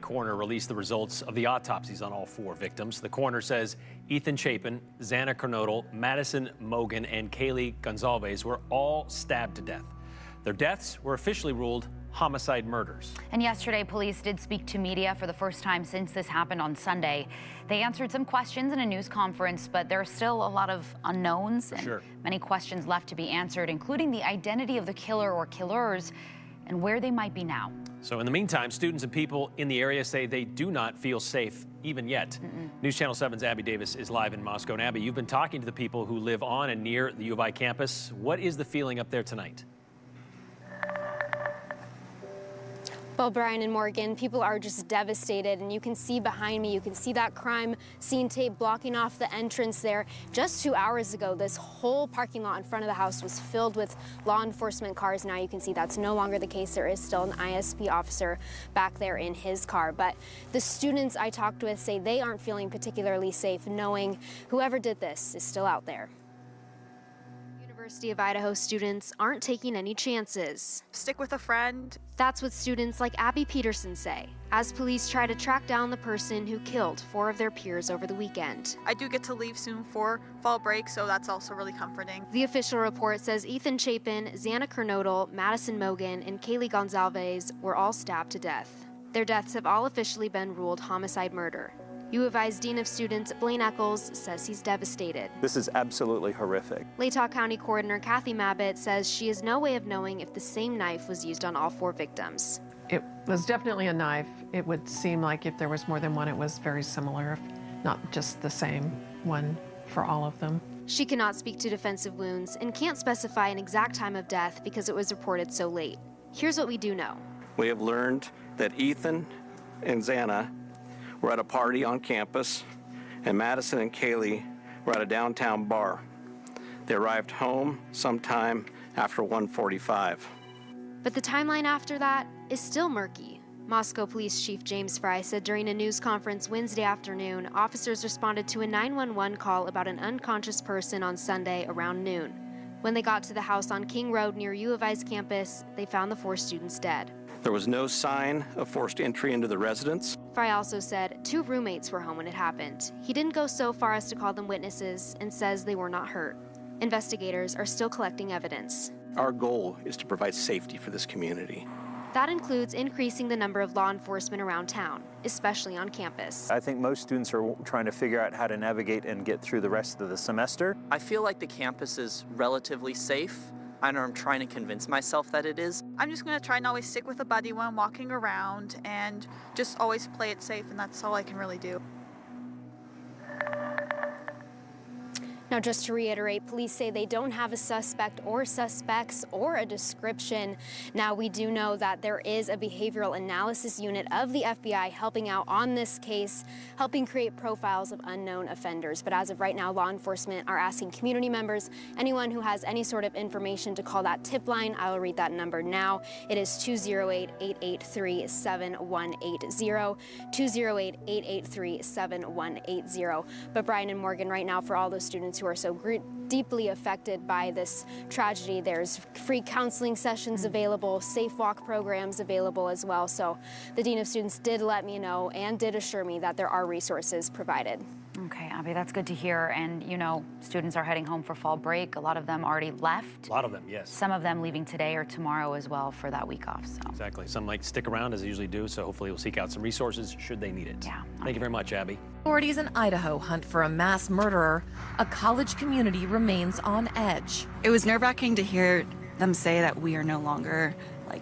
coroner released the results of the autopsies on all 4 victims. The coroner says Ethan Chapin, Xana Kernodle, Madison, Mogen, and Kaylee Goncalves were all stabbed to death. Their deaths were officially ruled homicide murders. And yesterday, police did speak to media for the first time since this happened on Sunday. They answered some questions in a news conference, but there are still a lot of unknowns and many questions left to be answered, including the identity of the killer or killers and where they might be now. So in the meantime, students and people in the area say they do not feel safe even yet. News Channel 7's Abby Davis is live in Moscow. And Abby, you've been talking to the people who live on and near the U of I campus. What is the feeling up there tonight? Well, Bryan and Morgan, people are just devastated, and you can see behind me, you can see that crime scene tape blocking off the entrance there. Just 2 hours ago, this whole parking lot in front of the house was filled with law enforcement cars. Now you can see that's no longer the case. There is still an ISP officer back there in his car. But the students I talked with say they aren't feeling particularly safe knowing whoever did this is still out there. University of Idaho students aren't taking any chances. Stick with a friend. That's what students like Abby Peterson say, as police try to track down the person who killed 4 of their peers over the weekend. I do get to leave soon for fall break, so that's also really comforting. The official report says Ethan Chapin, Xana Kernodle, Madison Mogen, and Kaylee Goncalves were all stabbed to death. Their deaths have all officially been ruled homicide murder. U of I's Dean of Students, Blaine Eccles, says he's devastated. This is absolutely horrific. Latah County Coroner Kathy Mabbitt says she has no way of knowing if the same knife was used on all 4 victims. It was definitely a knife. It would seem like if there was more than one, it was very similar, if not just the same one for all of them. She cannot speak to defensive wounds and can't specify an exact time of death because it was reported so late. Here's what we do know. We have learned that Ethan and Xana were at a party on campus, and Madison and Kaylee were at a downtown bar. They arrived home sometime after 1:45. But the timeline after that is still murky. Moscow Police Chief James Fry said during a news conference Wednesday afternoon, officers responded to a 911 call about an unconscious person on Sunday around noon. When they got to the house on King Road near U of I's campus, they found the 4 students dead. There was no sign of forced entry into the residence. Fry also said 2 roommates were home when it happened. He didn't go so far as to call them witnesses and says they were not hurt. Investigators are still collecting evidence. Our goal is to provide safety for this community. That includes increasing the number of law enforcement around town, especially on campus. I think most students are trying to figure out how to navigate and get through the rest of the semester. I feel like the campus is relatively safe. I know I'm trying to convince myself that it is. I'm just going to try and always stick with a buddy when I'm walking around and just always play it safe, and that's all I can really do. Now, just to reiterate, police say they don't have a suspect or suspects or a description. Now, we do know that there is a behavioral analysis unit of the FBI helping out on this case, helping create profiles of unknown offenders. But as of right now, law enforcement are asking community members, anyone who has any sort of information, to call that tip line. I will read that number now. It is 208-883-7180, 208-883-7180. But Bryan and Morgan, right now, for all those students who are so deeply affected by this tragedy, there's free counseling sessions available, safe walk programs available as well. So the Dean of Students did let me know and did assure me that there are resources provided. Okay, Abby, that's good to hear. And, you know, students are heading home for fall break. A lot of them already left. A lot of them, yes. Some of them leaving today or tomorrow as well for that week off. So. Exactly. Some might stick around, as they usually do, so hopefully we'll seek out some resources should they need it. Yeah. Thank you very much, Abby. Authorities in Idaho hunt for a mass murderer. A college community remains on edge. It was nerve-wracking to hear them say that we are no longer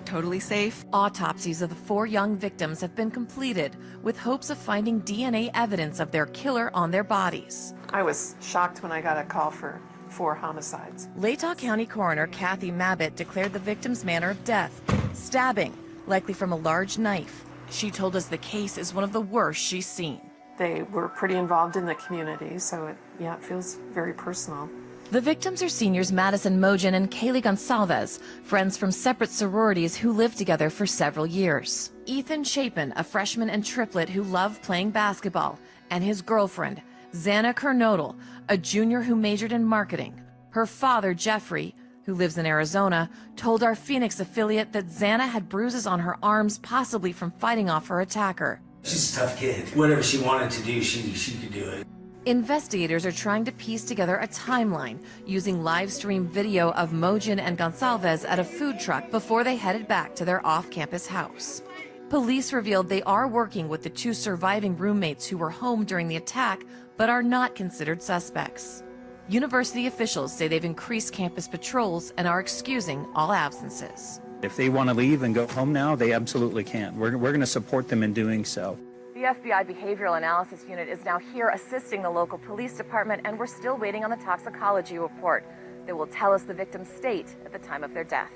totally safe. Autopsies of the 4 young victims have been completed with hopes of finding DNA evidence of their killer on their bodies. I was shocked when I got a call for 4 homicides. Latah County Coroner Kathy Mabbitt declared the victim's manner of death stabbing, likely from a large knife. She told us the case is one of the worst she's seen. They were pretty involved in the community, so it feels very personal. The victims are seniors Madison Mogen and Kaylee Goncalves, friends from separate sororities who lived together for several years. Ethan Chapin, a freshman and triplet who loved playing basketball, and his girlfriend, Xana Kernodle, a junior who majored in marketing. Her father, Jeffrey, who lives in Arizona, told our Phoenix affiliate that Xana had bruises on her arms, possibly from fighting off her attacker. She's a tough kid. Whatever she wanted to do, she could do it. Investigators are trying to piece together a timeline using live stream video of Mogen and Goncalves at a food truck before they headed back to their off-campus house. Police revealed they are working with the 2 surviving roommates who were home during the attack but are not considered suspects. University officials say they've increased campus patrols and are excusing all absences. If they want to leave and go home now, they absolutely can. We're going to support them in doing so. The FBI Behavioral Analysis Unit is now here assisting the local police department, and we're still waiting on the toxicology report that will tell us the victim's state at the time of their death.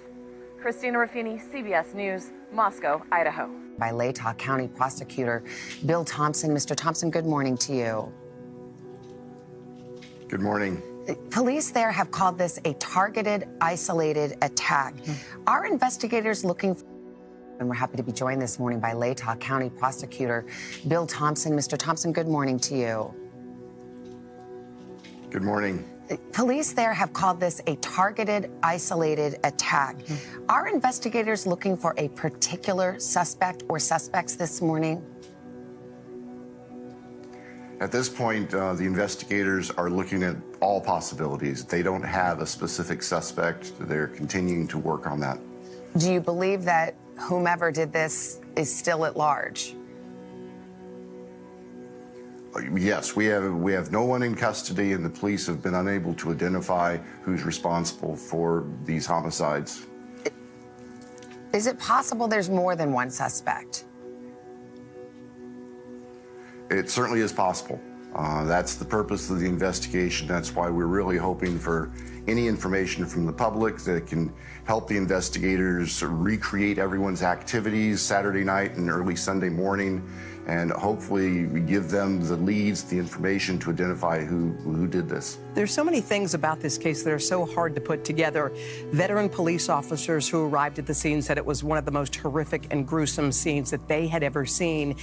Christina Ruffini, CBS News, Moscow, Idaho. By Latah County Prosecutor Bill Thompson. Mr. Thompson, good morning to you. Good morning. Police there have called this a targeted, isolated attack. Are investigators looking for... And we're happy to be joined this morning by Latah County Prosecutor Bill Thompson. Mr. Thompson, good morning to you. Good morning. Police there have called this a targeted, isolated attack. Are investigators looking for a particular suspect or suspects this morning? At this point, the investigators are looking at all possibilities. They don't have a specific suspect. They're continuing to work on that. Do you believe that whomever did this is still at large? Yes, we have no one in custody, and the police have been unable to identify who's responsible for these homicides. Is it possible there's more than one suspect? It certainly is possible. That's the purpose of the investigation. That's why we're really hoping for any information from the public that can help the investigators recreate everyone's activities Saturday night and early Sunday morning, and hopefully give them the leads, the information to identify who did this. There's so many things about this case that are so hard to put together. Veteran police officers who arrived at the scene said it was one of the most horrific and gruesome scenes that they had ever seen.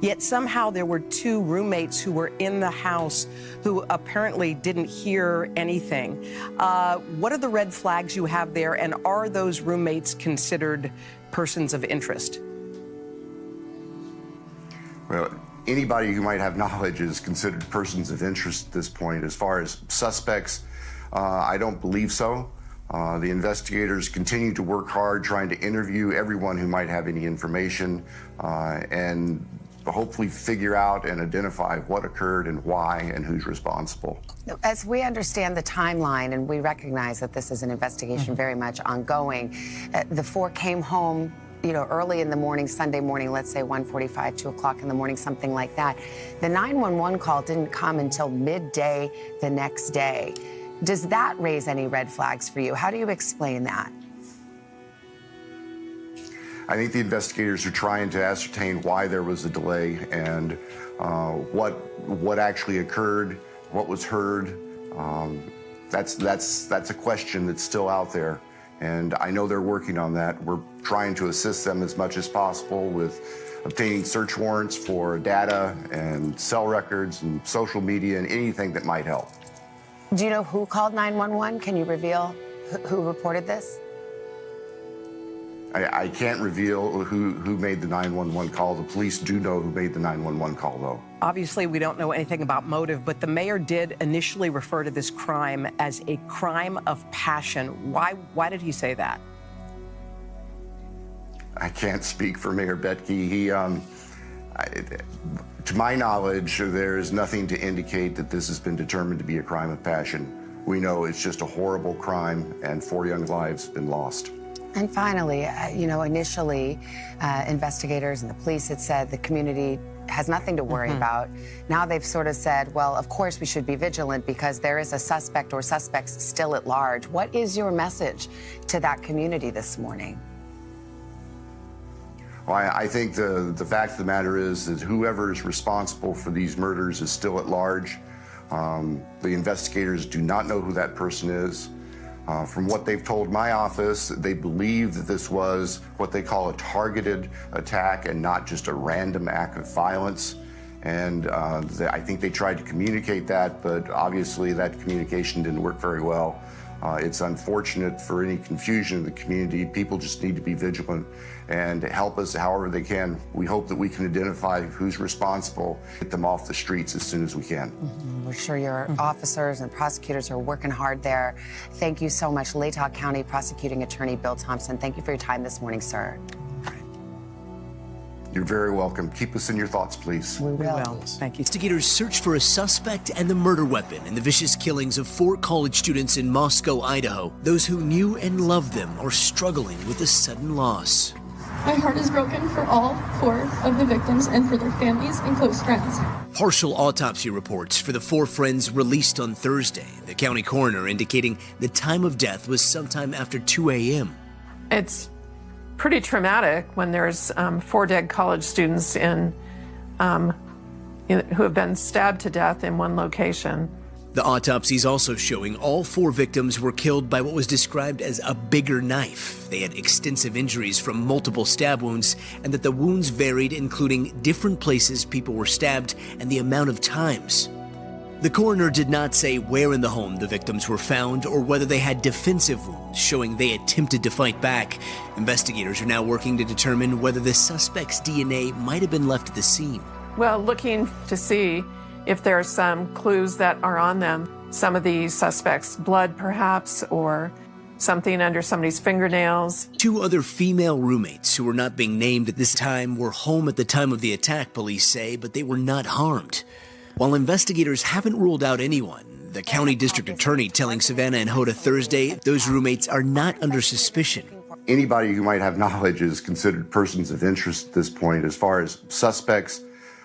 Yet somehow there were 2 roommates who were in the house who apparently didn't hear anything. What are the red flags you have there, and are those roommates considered persons of interest? Well, anybody who might have knowledge is considered persons of interest at this point. As far as suspects, I don't believe so. The investigators continue to work hard trying to interview everyone who might have any information and hopefully figure out and identify what occurred and why and who's responsible. As we understand the timeline, and we recognize that this is an investigation very much ongoing, the 4 came home, you know, early in the morning, Sunday morning, let's say 1:45, 2 o'clock in the morning, something like that. The 911 call didn't come until midday the next day. Does that raise any red flags for you? How do you explain that? I think the investigators are trying to ascertain why there was a delay and what actually occurred, what was heard. That's a question that's still out there, and I know they're working on that. We're trying to assist them as much as possible with obtaining search warrants for data and cell records and social media and anything that might help. Do you know who called 911? Can you reveal who reported this? I can't reveal who made the 911 call. The police do know who made the 911 call, though. Obviously, we don't know anything about motive, but the mayor did initially refer to this crime as a crime of passion. Why did he say that? I can't speak for Mayor Betke. To my knowledge, there is nothing to indicate that this has been determined to be a crime of passion. We know it's just a horrible crime, and 4 young lives have been lost. And finally, you know, initially, investigators and the police had said the community has nothing to worry about. Now they've sort of said, well, of course we should be vigilant because there is a suspect or suspects still at large. What is your message to that community this morning? Well, I think the fact of the matter is that whoever is responsible for these murders is still at large. The investigators do not know who that person is. From what they've told my office, they believe that this was what they call a targeted attack and not just a random act of violence. And I think they tried to communicate that, but obviously that communication didn't work very well. It's unfortunate for any confusion in the community. People just need to be vigilant and help us however they can. We hope that we can identify who's responsible, get them off the streets as soon as we can. We're sure your officers and prosecutors are working hard there. Thank you so much, Latah County Prosecuting Attorney Bill Thompson. Thank you for your time this morning, sir. You're very welcome. Keep us in your thoughts, please. We will. Thank you. Investigators search for a suspect and the murder weapon in the vicious killings of 4 college students in Moscow, Idaho. Those who knew and loved them are struggling with a sudden loss. My heart is broken for all 4 of the victims and for their families and close friends. Partial autopsy reports for the 4 friends released on Thursday. The county coroner indicating the time of death was sometime after 2 a.m. It's pretty traumatic when there's 4 dead college students who have been stabbed to death in one location. The autopsies also showing all 4 victims were killed by what was described as a bigger knife. They had extensive injuries from multiple stab wounds, and that the wounds varied, including different places people were stabbed and the amount of times. The coroner did not say where in the home the victims were found or whether they had defensive wounds, showing they attempted to fight back. Investigators are now working to determine whether the suspect's DNA might have been left at the scene. Well, looking to see if there are some clues that are on them. Some of the suspects' blood, perhaps, or something under somebody's fingernails. 2 other female roommates who were not being named at this time were home at the time of the attack, police say, but they were not harmed. While investigators haven't ruled out anyone, the county district attorney telling Savannah and Hoda Thursday those roommates are not under suspicion. Anybody who might have knowledge is considered persons of interest at this point. As far as suspects,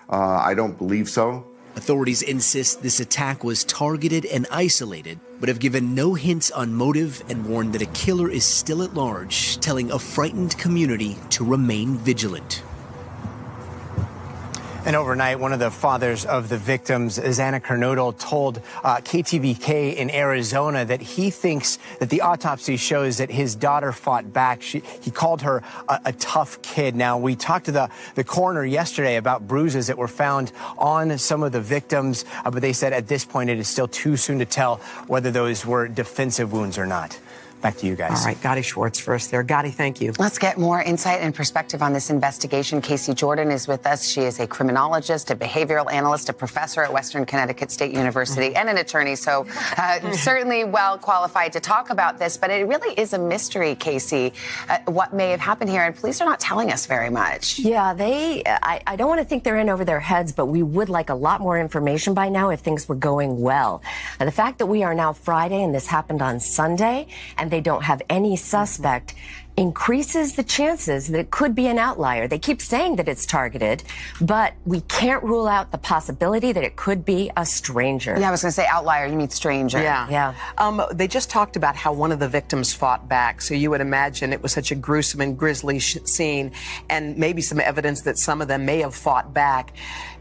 I don't believe so. Authorities insist this attack was targeted and isolated, but have given no hints on motive and warned that a killer is still at large, telling a frightened community to remain vigilant. And overnight, one of the fathers of the victims, Xana Kernodle, told KTVK in Arizona that he thinks that the autopsy shows that his daughter fought back. He called her a tough kid. Now, we talked to the coroner yesterday about bruises that were found on some of the victims, but they said at this point it is still too soon to tell whether those were defensive wounds or not. Back to you guys. All right, Gotti Schwartz first there. Gotti, thank you. Let's get more insight and perspective on this investigation. Casey Jordan is with us. She is a criminologist, a behavioral analyst, a professor at Western Connecticut State University, and an attorney, so certainly well qualified to talk about this. But it really is a mystery, Casey, what may have happened here, and police are not telling us very much. Yeah, I don't want to think they're in over their heads, but we would like a lot more information by now if things were going well. And the fact that we are now Friday and this happened on Sunday, and they don't have any suspect, increases the chances that it could be an outlier. They keep saying that it's targeted, but we can't rule out the possibility that it could be a stranger. Yeah, I was going to say outlier. You mean stranger. Yeah. They just talked about how one of the victims fought back. So you would imagine it was such a gruesome and grisly scene, and maybe some evidence that some of them may have fought back.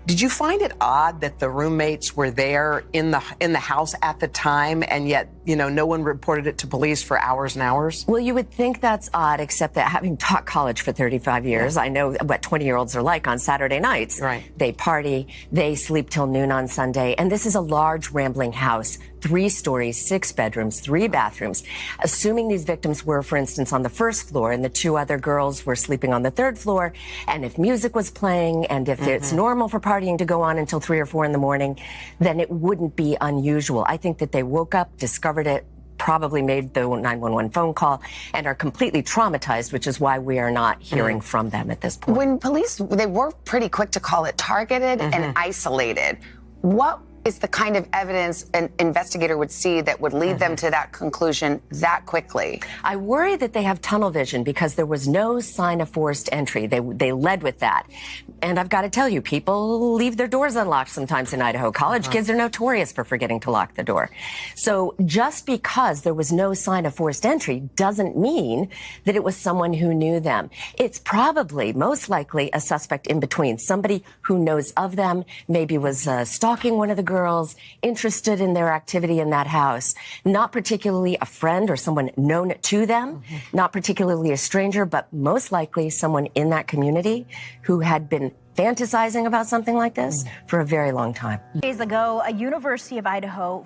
Did you find it odd that the roommates were there in the house at the time, and yet, no one reported it to police for hours and hours? Well, you would think that's odd, except that having taught college for 35 years, I know what 20-year-olds are like on Saturday nights. Right. They party, they sleep till noon on Sunday, and this is a large, rambling house. 3 stories, 6 bedrooms, 3 bathrooms. Assuming these victims were, for instance, on the first floor and the 2 other girls were sleeping on the 3rd floor, and if music was playing and if it's normal for partying to go on until 3 or 4 in the morning, then it wouldn't be unusual. I think that they woke up, discovered it, probably made the 911 phone call, and are completely traumatized, which is why we are not hearing from them at this point. When police, they were pretty quick to call it targeted and isolated. What is the kind of evidence an investigator would see that would lead them to that conclusion that quickly? I worry that they have tunnel vision because there was no sign of forced entry. They led with that. And I've got to tell you, people leave their doors unlocked sometimes in Idaho. College kids are notorious for forgetting to lock the door. So just because there was no sign of forced entry doesn't mean that it was someone who knew them. It's probably, most likely, a suspect in between. Somebody who knows of them, maybe was stalking one of the girls, interested in their activity in that house, not particularly a friend or someone known to them, not particularly a stranger, but most likely someone in that community who had been fantasizing about something like this for a very long time. Days ago, University of Idaho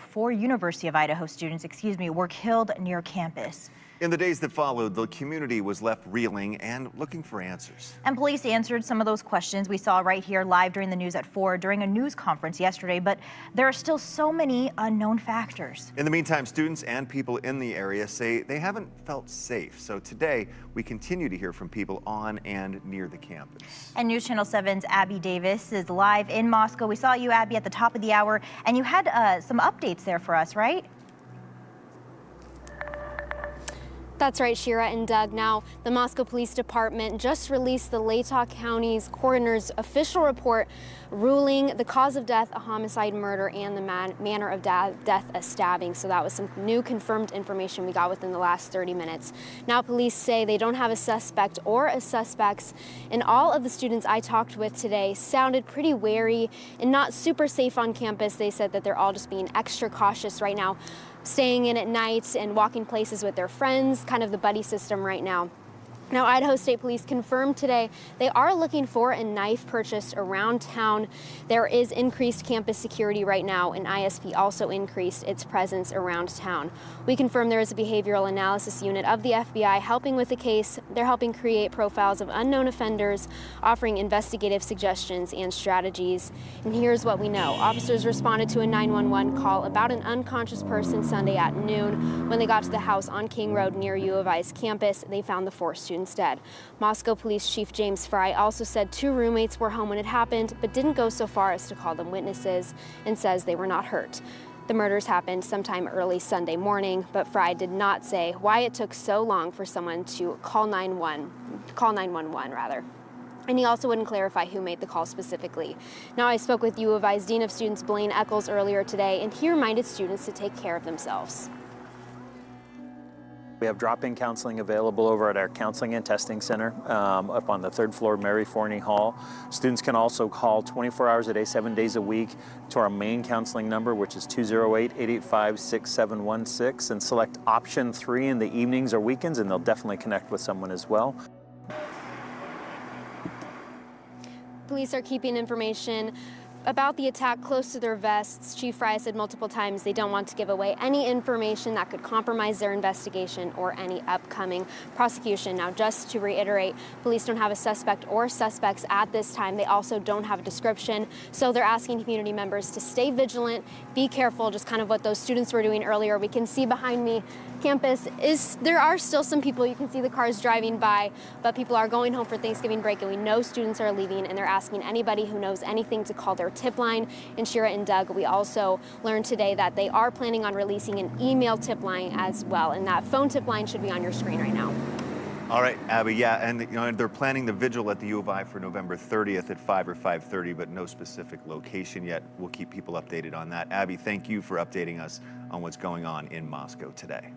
students, were killed near campus. In the days that followed, the community was left reeling and looking for answers. And police answered some of those questions we saw right here live during the news at 4 during a news conference yesterday, but there are still so many unknown factors. In the meantime, students and people in the area say they haven't felt safe. So today, we continue to hear from people on and near the campus. And News Channel 7's Abby Davis is live in Moscow. We saw you, Abby, at the top of the hour, and you had some updates there for us, right? That's right, Shira and Doug. Now, the Moscow Police Department just released the Latah County's coroner's official report ruling the cause of death a homicide, murder, and the manner of death a stabbing. So that was some new confirmed information we got within the last 30 minutes. Now, police say they don't have a suspect or suspects, and all of the students I talked with today sounded pretty wary and not super safe on campus. They said that they're all just being extra cautious right now, staying in at night and walking places with their friends, kind of the buddy system right now. Now, Idaho State Police confirmed today they are looking for a knife purchased around town. There is increased campus security right now, and ISP also increased its presence around town. We confirmed there is a behavioral analysis unit of the FBI helping with the case. They're helping create profiles of unknown offenders, offering investigative suggestions and strategies. And here's what we know. Officers responded to a 911 call about an unconscious person Sunday at noon. When they got to the house on King Road near U of I's campus, they found the 4 students dead. Moscow Police Chief James Fry also said 2 roommates were home when it happened, but didn't go so far as to call them witnesses, and says they were not hurt. The murders happened sometime early Sunday morning, but Fry did not say why it took so long for someone to call 911 rather. And he also wouldn't clarify who made the call specifically. Now, I spoke with U of I's Dean of Students Blaine Eccles earlier today, and he reminded students to take care of themselves. We have drop-in counseling available over at our Counseling and Testing Center up on the 3rd floor, Mary Forney Hall. Students can also call 24 hours a day, 7 days a week to our main counseling number, which is 208-885-6716, and select option 3 in the evenings or weekends, and they'll definitely connect with someone as well. Police are keeping information about the attack close to their vests. Chief Fry said multiple times they don't want to give away any information that could compromise their investigation or any upcoming prosecution. Now, just to reiterate, police don't have a suspect or suspects at this time. They also don't have a description, so they're asking community members to stay vigilant, be careful, just kind of what those students were doing earlier. We can see behind me, campus there are still some people. You can see the cars driving by, but people are going home for Thanksgiving break, and we know students are leaving, and they're asking anybody who knows anything to call their tip line. And Shira and Doug, we also learned today that they are planning on releasing an email tip line as well, and that phone tip line should be on your screen right now. All right, Abby, yeah, and they're planning the vigil at the U of I for November 30th at 5 or 5:30, but no specific location yet. We'll keep people updated on that. Abby, thank you for updating us on what's going on in Moscow today.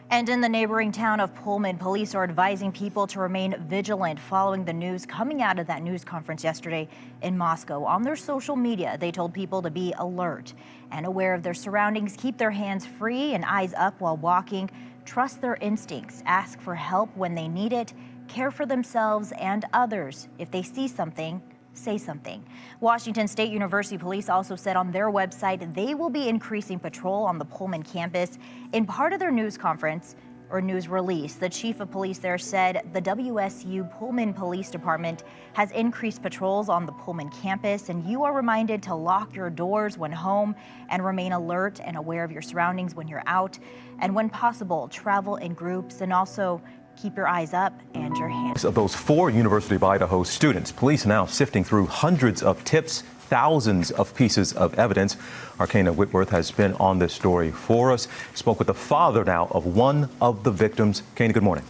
And in the neighboring town of Pullman, police are advising people to remain vigilant following the news coming out of that news conference yesterday in Moscow. On their social media, they told people to be alert and aware of their surroundings, keep their hands free and eyes up while walking, trust their instincts, ask for help when they need it, care for themselves and others. If they see something, say something. Washington State University Police also said on their website they will be increasing patrol on the Pullman campus. In part of their news conference or news release, the chief of police there said the WSU Pullman Police Department has increased patrols on the Pullman campus, and you are reminded to lock your doors when home and remain alert and aware of your surroundings when you're out, and when possible, travel in groups, and also keep your eyes up and your hands. Of those 4 University of Idaho students, police now sifting through hundreds of tips, thousands of pieces of evidence. Our Kana Whitworth has been on this story for us. Spoke with the father now of one of the victims. Kana, good morning.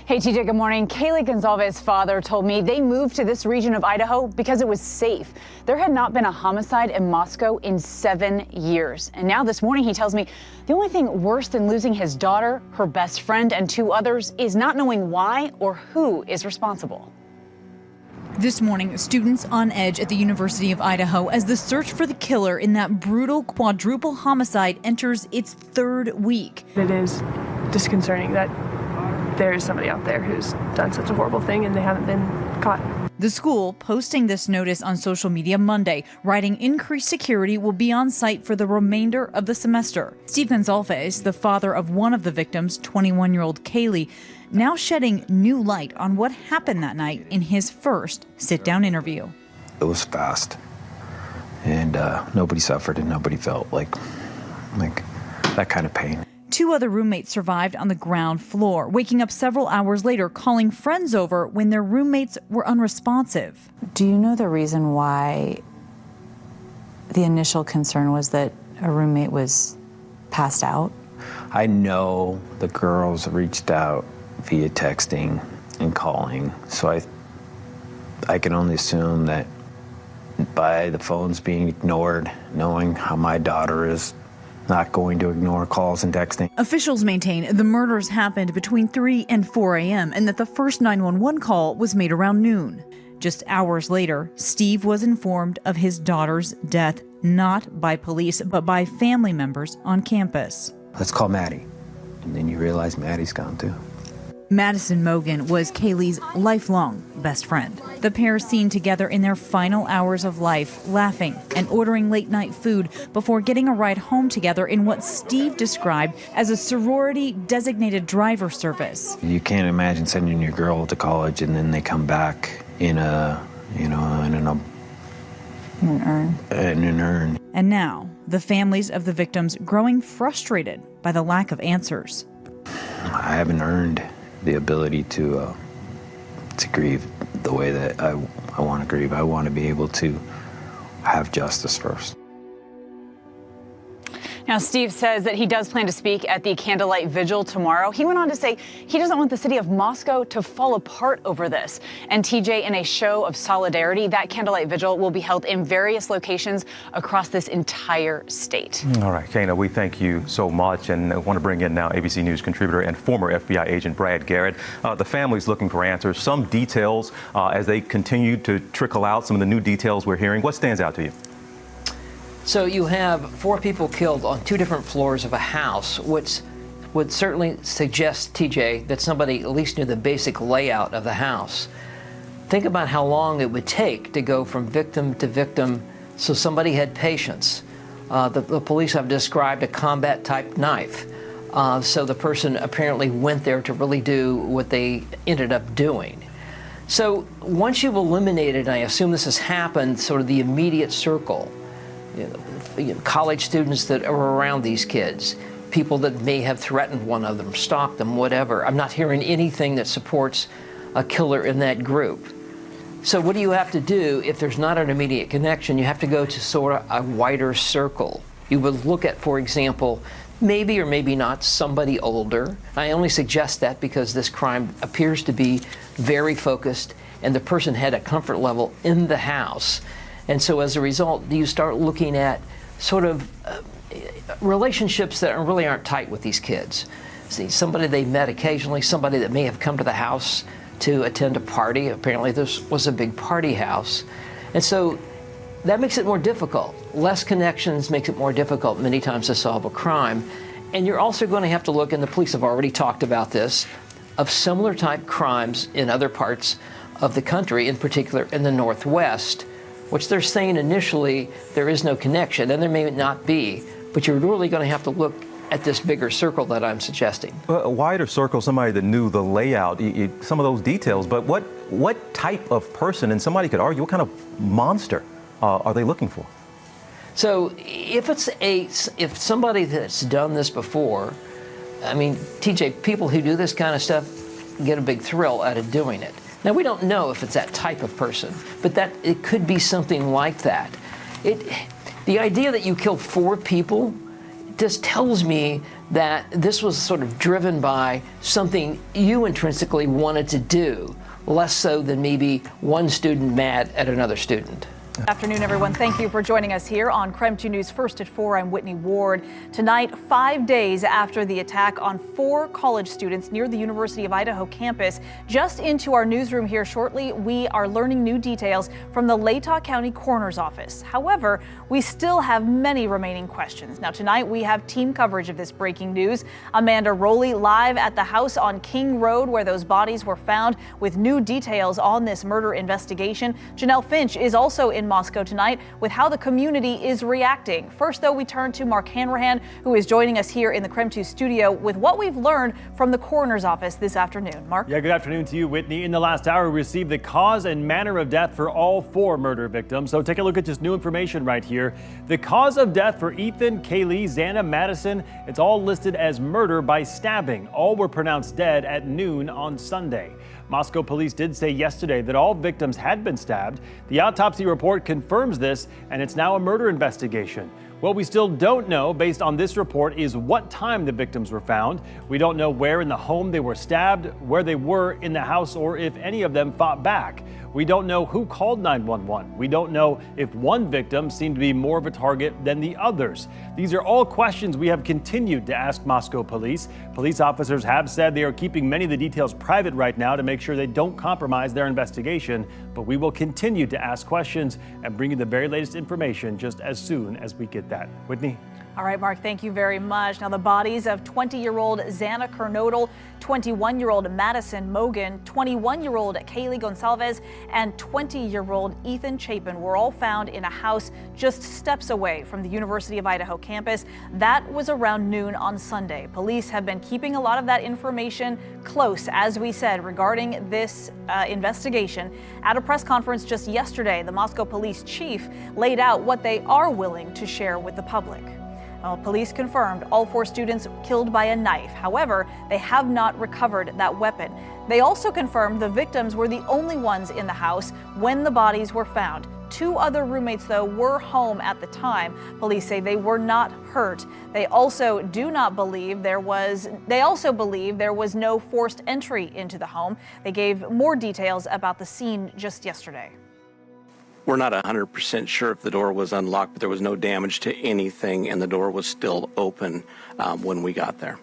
Hey, TJ, good morning. Kaylee Goncalves' father told me they moved to this region of Idaho because it was safe. There had not been a homicide in Moscow in 7 years. And now this morning he tells me the only thing worse than losing his daughter, her best friend, and 2 others is not knowing why or who is responsible. This morning, students on edge at the University of Idaho as the search for the killer in that brutal quadruple homicide enters its 3rd week. It is disconcerting that there is somebody out there who's done such a horrible thing and they haven't been caught. The school posting this notice on social media Monday, writing increased security will be on site for the remainder of the semester. Steve Goncalves, the father of one of the victims, 21-year-old Kaylee, now shedding new light on what happened that night in his first sit-down interview. It was fast, and nobody suffered and nobody felt like that kind of pain. 2 other roommates survived on the ground floor, waking up several hours later, calling friends over when their roommates were unresponsive. Do you know the reason why the initial concern was that a roommate was passed out? I know the girls reached out via texting and calling, so I can only assume that by the phones being ignored, knowing how my daughter is not going to ignore calls and texting. Officials maintain the murders happened between 3 and 4 a.m. and that the first 911 call was made around noon. Just hours later, Steve was informed of his daughter's death, not by police, but by family members on campus. Let's call Maddie. And then you realize Maddie's gone too. Madison Mogen was Kaylee's lifelong best friend. The pair seen together in their final hours of life, laughing and ordering late-night food before getting a ride home together in what Steve described as a sorority-designated driver service. You can't imagine sending your girl to college and then they come back in an urn. And now, the families of the victims growing frustrated by the lack of answers. I haven't earned the ability to grieve the way that I want to grieve. I want to be able to have justice first. Now, Steve says that he does plan to speak at the candlelight vigil tomorrow. He went on to say he doesn't want the city of Moscow to fall apart over this. And TJ, in a show of solidarity, that candlelight vigil will be held in various locations across this entire state. All right, Xana, we thank you so much. And I want to bring in now ABC News contributor and former FBI agent Brad Garrett. The family's looking for answers, some details as they continue to trickle out, some of the new details we're hearing. What stands out to you? So you have 4 people killed on 2 different floors of a house, which would certainly suggest, TJ, that somebody at least knew the basic layout of the house. Think about how long it would take to go from victim to victim, so somebody had patience. The police have described a combat-type knife. So the person apparently went there to really do what they ended up doing. So once you've eliminated, and I assume this has happened, sort of the immediate circle, college students that are around these kids, people that may have threatened one of them, stalked them, whatever. I'm not hearing anything that supports a killer in that group. So what do you have to do if there's not an immediate connection? You have to go to sort of a wider circle. You would look at, for example, maybe or maybe not somebody older. I only suggest that because this crime appears to be very focused and the person had a comfort level in the house. And so as a result, you start looking at sort of relationships that really aren't tight with these kids. See, somebody they met occasionally, somebody that may have come to the house to attend a party. Apparently this was a big party house. And so that makes it more difficult. Less connections makes it more difficult many times to solve a crime. And you're also going to have to look, and the police have already talked about this, of similar type crimes in other parts of the country, in particular in the Northwest, which they're saying initially there is no connection, and there may not be, but you're really going to have to look at this bigger circle that I'm suggesting. A wider circle, somebody that knew the layout, some of those details, but what type of person, and somebody could argue, what kind of monster are they looking for? So if somebody that's done this before, I mean, TJ, people who do this kind of stuff get a big thrill out of doing it. Now, we don't know if it's that type of person, but that it could be something like that. The idea that you killed 4 people just tells me that this was sort of driven by something you intrinsically wanted to do, less so than maybe one student mad at another student. Good afternoon, everyone. Thank you for joining us here on Crime 2 News First at 4. I'm Whitney Ward. Tonight, 5 days after the attack on 4 college students near the University of Idaho campus, just into our newsroom here shortly, we are learning new details from the Latah County Coroner's Office. However, we still have many remaining questions. Now, tonight we have team coverage of this breaking news. Amanda Rowley live at the house on King Road where those bodies were found with new details on this murder investigation. Janelle Finch is also in Moscow tonight with how the community is reacting. First, though, we turn to Mark Hanrahan, who is joining us here in the Crime 2 studio with what we've learned from the coroner's office this afternoon. Mark? Yeah, good afternoon to you, Whitney. In the last hour, we received the cause and manner of death for all 4 murder victims. So take a look at this new information right here. The cause of death for Ethan, Kaylee, Xana, Madison, it's all listed as murder by stabbing. All were pronounced dead at noon on Sunday. Moscow police did say yesterday that all victims had been stabbed. The autopsy report confirms this, and it's now a murder investigation. What we still don't know, based on this report, is what time the victims were found. We don't know where in the home they were stabbed, where they were in the house, or if any of them fought back. We don't know who called 911. We don't know if one victim seemed to be more of a target than the others. These are all questions we have continued to ask Moscow police. Police officers have said they are keeping many of the details private right now to make sure they don't compromise their investigation, but we will continue to ask questions and bring you the very latest information just as soon as we get that. Whitney? All right, Mark, thank you very much. Now, the bodies of 20-year-old Xana Kernodle, 21-year-old Madison Mogen, 21-year-old Kaylee Goncalves, and 20-year-old Ethan Chapin were all found in a house just steps away from the University of Idaho campus. That was around noon on Sunday. Police have been keeping a lot of that information close, as we said, regarding this investigation. At a press conference just yesterday, the Moscow police chief laid out what they are willing to share with the public. Well, police confirmed all 4 students killed by a knife. However, they have not recovered that weapon. They also confirmed the victims were the only ones in the house when the bodies were found. 2 other roommates, though, were home at the time. Police say they were not hurt. They also believe there was no forced entry into the home. They gave more details about the scene just yesterday. We're not 100% sure if the door was unlocked, but there was no damage to anything, and the door was still open when we got there.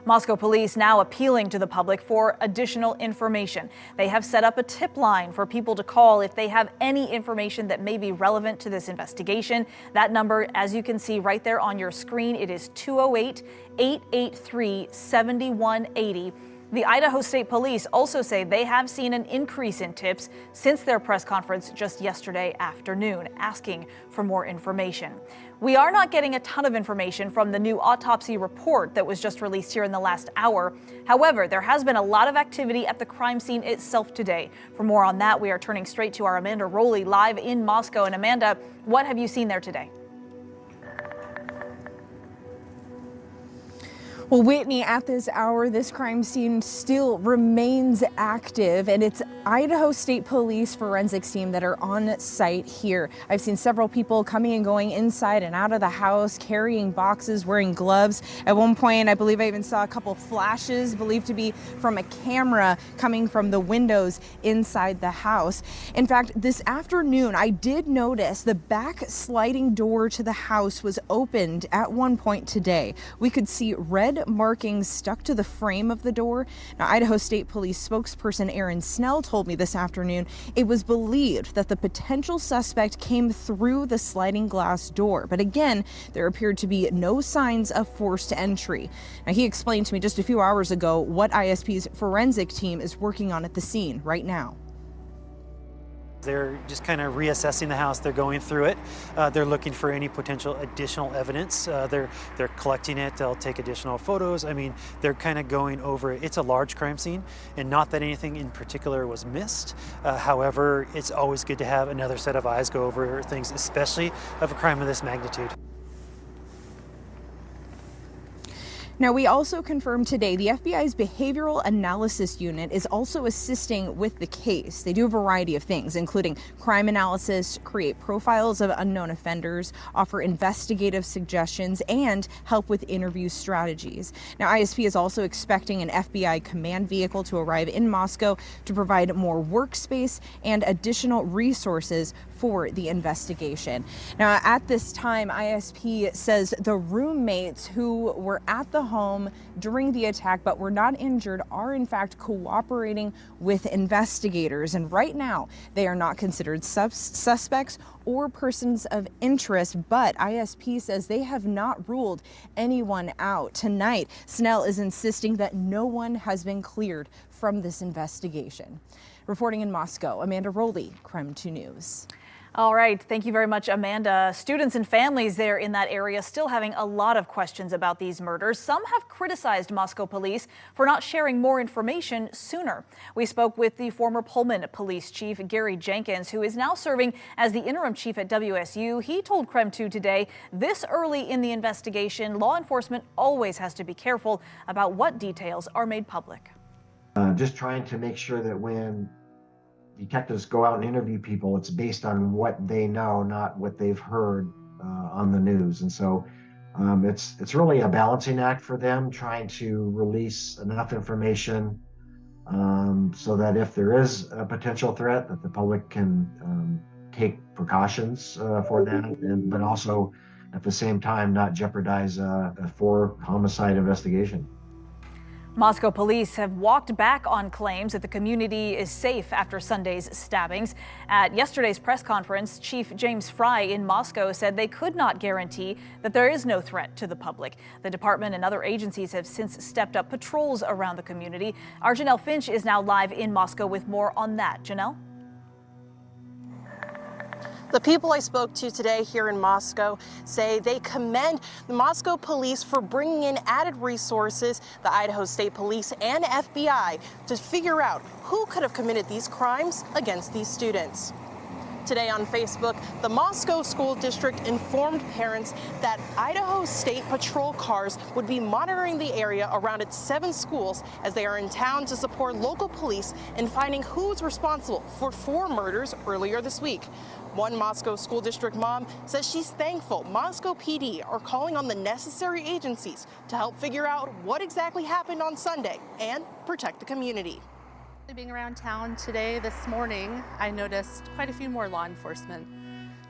Moscow police now appealing to the public for additional information. They have set up a tip line for people to call if they have any information that may be relevant to this investigation. That number, as you can see right there on your screen, it is 208-883-7180. The Idaho State Police also say they have seen an increase in tips since their press conference just yesterday afternoon, asking for more information. We are not getting a ton of information from the new autopsy report that was just released here in the last hour. However, there has been a lot of activity at the crime scene itself today. For more on that, we are turning straight to our Amanda Rowley live in Moscow. And Amanda, what have you seen there today? Well, Whitney, at this hour, this crime scene still remains active, and it's Idaho State Police forensics team that are on site here. I've seen several people coming and going inside and out of the house, carrying boxes, wearing gloves. At one point, I believe I even saw a couple flashes believed to be from a camera coming from the windows inside the house. In fact, this afternoon, I did notice the back sliding door to the house was opened at one point today. We could see red markings stuck to the frame of the door. Now, Idaho State Police spokesperson Aaron Snell told me this afternoon it was believed that the potential suspect came through the sliding glass door. But again, there appeared to be no signs of forced entry. Now, he explained to me just a few hours ago what ISP's forensic team is working on at the scene right now. They're just kind of reassessing the house. They're going through it. They're looking for any potential additional evidence. They're collecting it. They'll take additional photos. I mean, they're kind of going over it. It's a large crime scene, and not that anything in particular was missed. However, it's always good to have another set of eyes go over things, especially of a crime of this magnitude. Now, we also confirmed today the FBI's Behavioral Analysis Unit is also assisting with the case. They do a variety of things, including crime analysis, create profiles of unknown offenders, offer investigative suggestions, and help with interview strategies. Now, ISP is also expecting an FBI command vehicle to arrive in Moscow to provide more workspace and additional resources for the investigation. Now, at this time, ISP says the roommates who were at the home during the attack but were not injured are in fact cooperating with investigators. And right now, they are not considered suspects or persons of interest, but ISP says they have not ruled anyone out. Tonight, Snell is insisting that no one has been cleared from this investigation. Reporting in Moscow, Amanda Rowley, KREM 2 News. All right. Thank you very much, Amanda. Students and families there in that area still having a lot of questions about these murders. Some have criticized Moscow police for not sharing more information sooner. We spoke with the former Pullman police chief, Gary Jenkins, who is now serving as the interim chief at WSU. He told KREM 2 today, this early in the investigation, law enforcement always has to be careful about what details are made public. Just trying to make sure that when detectives go out and interview people, it's based on what they know, not what they've heard on the news. And so it's really a balancing act for them, trying to release enough information so that if there is a potential threat, that the public can take precautions for that, but also at the same time not jeopardize a homicide investigation. Moscow police have walked back on claims that the community is safe after Sunday's stabbings. At yesterday's press conference, Chief James Fry in Moscow said they could not guarantee that there is no threat to the public. The department and other agencies have since stepped up patrols around the community. Our Janelle Finch is now live in Moscow with more on that. Janelle? The people I spoke to today here in Moscow say they commend the Moscow police for bringing in added resources, the Idaho State Police and FBI, to figure out who could have committed these crimes against these students. Today on Facebook, the Moscow School District informed parents that Idaho State Patrol cars would be monitoring the area around its 7 schools as they are in town to support local police in finding who's responsible for 4 murders earlier this week. One Moscow School District mom says she's thankful Moscow PD are calling on the necessary agencies to help figure out what exactly happened on Sunday and protect the community. Being around town today, this morning, I noticed quite a few more law enforcement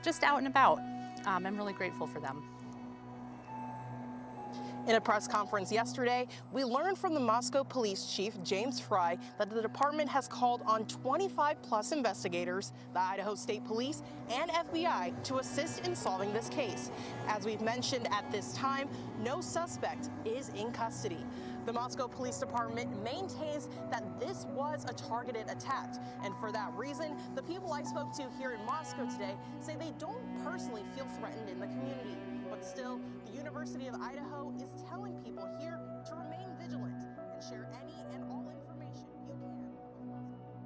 just out and about. I'm really grateful for them. In a press conference yesterday, we learned from the Moscow Police Chief, James Fry, that the department has called on 25+ investigators, the Idaho State Police and FBI, to assist in solving this case. As we've mentioned at this time, no suspect is in custody. The Moscow Police Department maintains that this was a targeted attack, and for that reason, the people I spoke to here in Moscow today say they don't personally feel threatened in the community. But still, the University of Idaho is telling people here to remain vigilant and share any